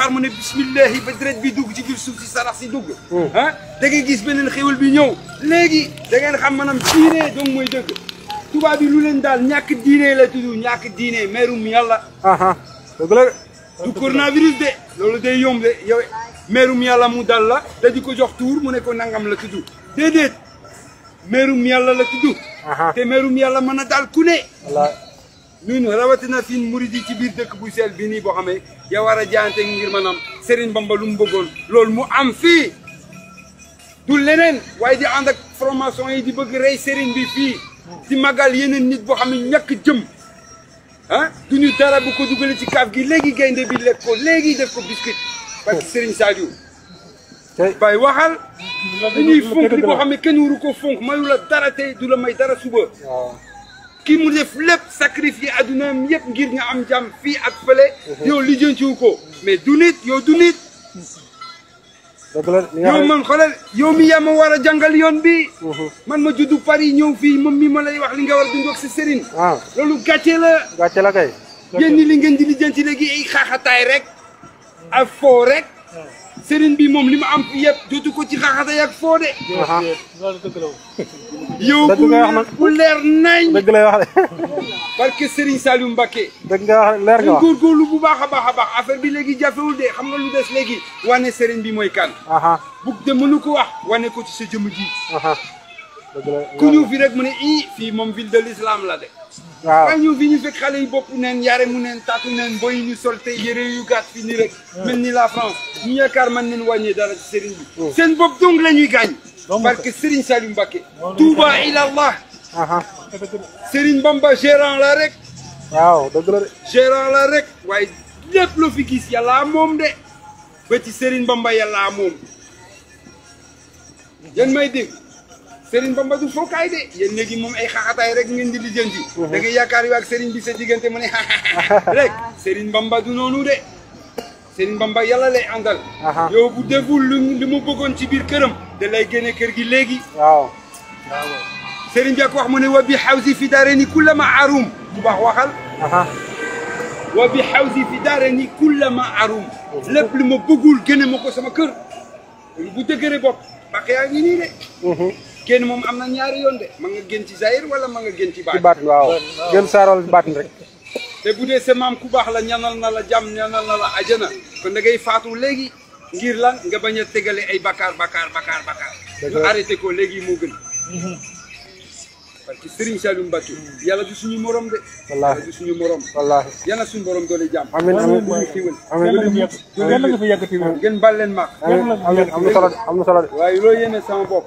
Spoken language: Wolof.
xaar mu ne bismillahi ba deret bi dugg ci biir suuf si sarax si dugg ah da ngay gis beneen xéwal bi ñëw léegi da ngeen xam maanaam diine donc mooy dëgg tubaab bi lu leen daal ñàkk diine la tudd ñàkk diine merum yàlla dëgg la du coronavirus de loolu day yomb de yow merum yàlla mu dal la da di ko jox tuur mu ne ko nangam la tudd déedéet merum yàlla la tudd te merum yàlla mën a daal ku ne ñun rawatina fi murid yi ci biir dëkk bu sell bi nii boo xamee ya war a jaante ngir maanaam Serigne Bamba lu mu bëggoon loolu mu am fii du leneen waaye di ànd ak formation yi di bëgg rey Serigne bi fii di magal yeneen nit boo xam ne ñàkk jëm ah duñu dara bu ko dugalee ci kaaf gi léegi gaynde bi lekk ko léegi def ko biscuit parce que Serigne Saliou bay waxal dañuy fonk di boo xam ne kenn waru ko fonk mayu la dara tey du la may dara suba kii mu def lépp sacrifié addunaam yëpp ngir nga am jàmm fii ak fële yow lijjantiwu ko mais du nit yow du nit yow man xoolal yow mi yaa ma war a jàngal yoon bi man ma juddu Paris ñëw fii moom mi ma lay wax li nga war a dund ak sa sëriñ loolu gàcce la kay yéen ñi li ngeen di lijjanti léegi ay xaaxataay rek ak foo rek sëriñ bi moom li ma am fi yëpp dootu ko ci xaaxataay ak foo de yow bu leer nañ dëgg lay wax de parce que Serigne Saliou Mbacké dëgg nga wax leer nga wax góorgóorlu bu baax a baax affaire bi léegi jafewul de xam nga lu des léegi wane Serigne bi mooy kan bug de mënu ko wax wane ko ci sa jëmm ji dëgg la ku ñëw fi rek mu ne fii moom ville de l'islam la de waaye ñëw fi ñu fekk xale yi bopp neen yare mu neen taatu neen boy ñu sol te yére yu gàtt fi ni rek mel ni la France ñu yaakaar man neen wàññee dara ci Serigne bi seen bopp donc la ñuy gaañ parce que Serigne Saliou Mbacké Touba ilallah Serigne Bamba gérant la rek waaw dëgg la de gérant la rek waaye lépp loo fi gis yàlla moom de ba ci Serigne Bamba yàlla moom yéen may dégg Serigne Bamba du fookaay de yéen léegi moom ay xaxataay rek ngeen di lijjanti da ngay yaakaar yu ak Serigne bi sa diggante mu ne rek Serigne Bamba du noonu de Serigne Bamba yàlla lay àndal yow bu deful li mu bëggoon ci biir këram da lay génne kër gi léegi Serigne bi ak wax mu ne wa bi xawsi fi daareni kullama arum bu baax waxal wa bi xawsi fi daareni kullama arum lépp li ma bëggul génne ma ko sama kër bu dëgëre bopp baq yaa ngi nii de génn moom am na ñaari yoon de ma nga génn ci zahir wala ma nga génn ci baatin waaw génn saaral baatin rek te bu dee sa maam ku baax la ñanal na la jàmm ñanal na la ajana kon da ngay faatu léegi ngir lan nga bañ a tegale ay bakkaar ñu arrêté ko léegi moo gën parce que Serigne Saliou Mbacké yàlla du suñu morom de yàlla du suñu morom yàlla suñu borom doole jàmm amiin amiin xiwal amiin ngeen bal leen maak am na solo de waaye loolu yéene sama bopp